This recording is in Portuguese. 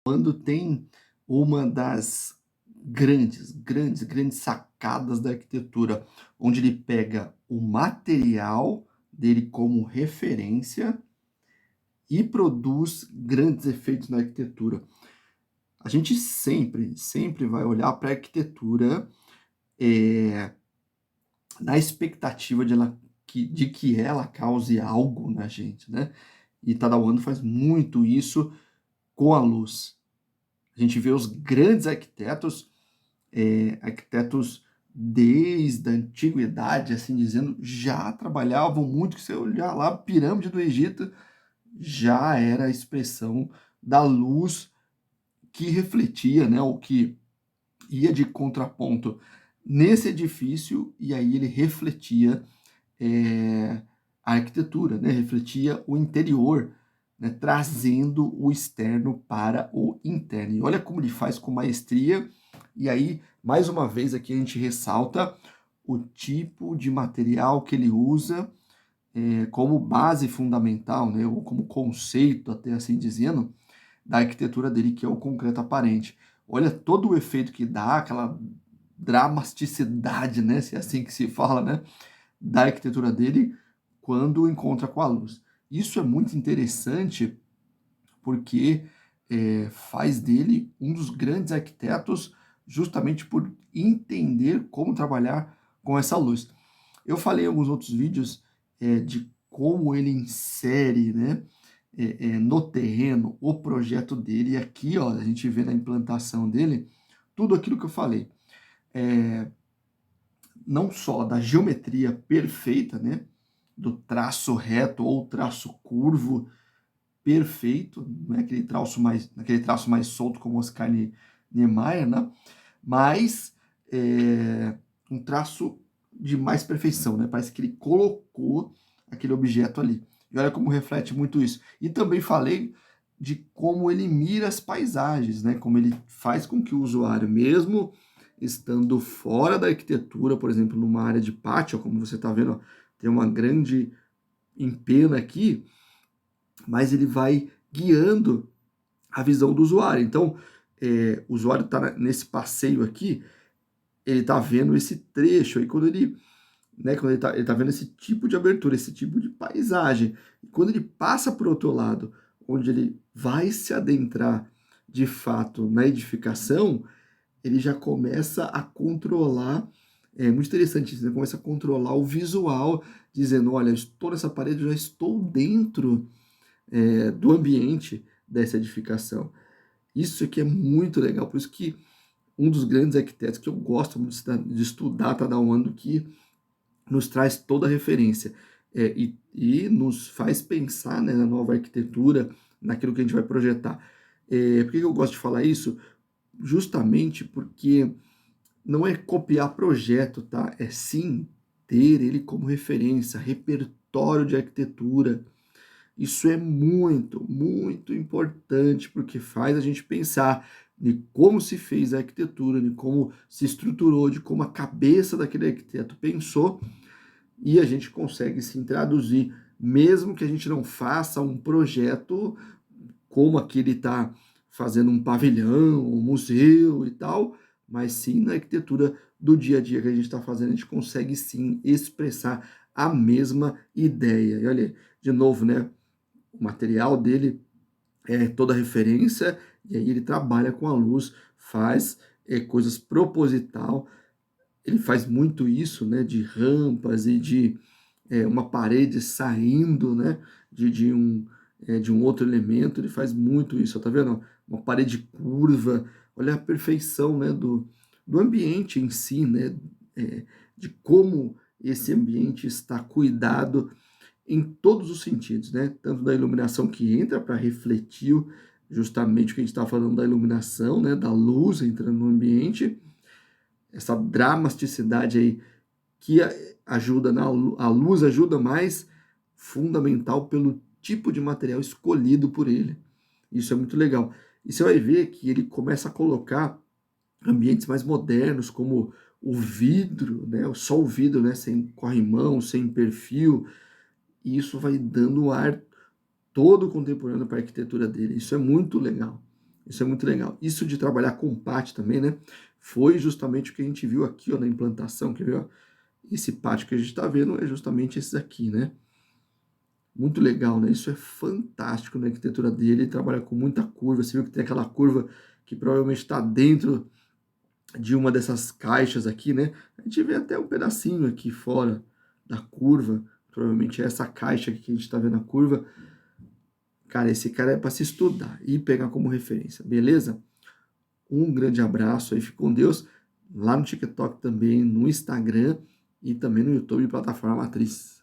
Quando tem uma das grandes sacadas da arquitetura, onde ele pega o material dele como referência e produz grandes efeitos na arquitetura. A gente sempre vai olhar para a arquitetura, eh, na expectativa de que ela cause algo na gente, né. E Tadao faz muito isso com a luz. A gente vê os grandes arquitetos desde a antiguidade, assim dizendo, já trabalhavam muito, que você olhar lá, a pirâmide do Egito já era a expressão da luz que refletia, né, o que ia de contraponto nesse edifício, e aí ele refletia a arquitetura, né, refletia o interior, né, trazendo o externo para o interno. E olha como ele faz com maestria. E aí, mais uma vez, aqui a gente ressalta o tipo de material que ele usa como base fundamental, né, ou como conceito, até assim dizendo, da arquitetura dele, que é o concreto aparente. Olha todo o efeito que dá, aquela dramaticidade, né, se é assim que se fala, né, da arquitetura dele quando encontra com a luz. Isso é muito interessante porque faz dele um dos grandes arquitetos justamente por entender como trabalhar com essa luz. Eu falei em alguns outros vídeos de como ele insere, né, no terreno o projeto dele, e aqui ó, a gente vê na implantação dele tudo aquilo que eu falei. Não só da geometria perfeita, né, do traço reto ou traço curvo perfeito, não é aquele traço mais solto como Oscar Niemeyer, né, mas um traço de mais perfeição, né, parece que ele colocou aquele objeto ali. E olha como reflete muito isso. E também falei de como ele mira as paisagens, né, como ele faz com que o usuário, mesmo estando fora da arquitetura, por exemplo, numa área de pátio, como você está vendo, ó, tem uma grande empena aqui, mas ele vai guiando a visão do usuário. Então, o usuário está nesse passeio aqui, ele está vendo esse trecho, aí quando ele, né, quando ele tá vendo esse tipo de abertura, esse tipo de paisagem, e quando ele passa para o outro lado, onde ele vai se adentrar de fato na edificação, ele já começa a controlar, é muito interessante isso, ele começa a controlar o visual, dizendo, olha, eu estou nessa parede, eu já estou dentro do ambiente dessa edificação. Isso aqui é muito legal, por isso que um dos grandes arquitetos que eu gosto muito de estudar, Tadao Ando, que nos traz toda a referência e nos faz pensar, né, na nova arquitetura, naquilo que a gente vai projetar. Por que eu gosto de falar isso? Justamente porque não é copiar projeto, tá? É sim ter ele como referência, repertório de arquitetura. Isso é muito importante, porque faz a gente pensar de como se fez a arquitetura, de como se estruturou, de como a cabeça daquele arquiteto pensou, e a gente consegue sim traduzir, mesmo que a gente não faça um projeto como aqui ele está fazendo um pavilhão, um museu e tal, mas sim na arquitetura do dia a dia que a gente está fazendo, a gente consegue sim expressar a mesma ideia. E olha, de novo, né? O material dele é toda referência, e aí ele trabalha com a luz, faz coisas proposital, ele faz muito isso, né, de rampas e de uma parede saindo, né, de um outro elemento, ele faz muito isso, tá vendo? Uma parede curva, olha a perfeição, né, do ambiente em si, né, de como esse ambiente está cuidado em todos os sentidos, né? Tanto da iluminação que entra para refletir justamente o que a gente está falando da iluminação, né? Da luz entrando no ambiente, essa dramaticidade aí que ajuda a luz ajuda mais, fundamental pelo tipo de material escolhido por ele. Isso é muito legal. E você vai ver que ele começa a colocar ambientes mais modernos, como o vidro, né? Só o vidro, né? Sem corrimão, sem perfil, e isso vai dando um ar todo contemporâneo para a arquitetura dele. Isso é muito legal. Isso é muito legal. Isso de trabalhar com pátio também, né? Foi justamente o que a gente viu aqui, ó, na implantação, quer ver, ó? Esse pátio que a gente está vendo é justamente esse aqui, né? Muito legal, né? Isso é fantástico na arquitetura dele. Ele trabalha com muita curva. Você viu que tem aquela curva que provavelmente está dentro de uma dessas caixas aqui, né? A gente vê até um pedacinho aqui fora da curva. Provavelmente é essa caixa aqui que a gente está vendo a curva. Cara, esse cara é para se estudar e pegar como referência, beleza? Um grande abraço aí, fique com Deus. Lá no TikTok também, no Instagram e também no YouTube, plataforma Matriz.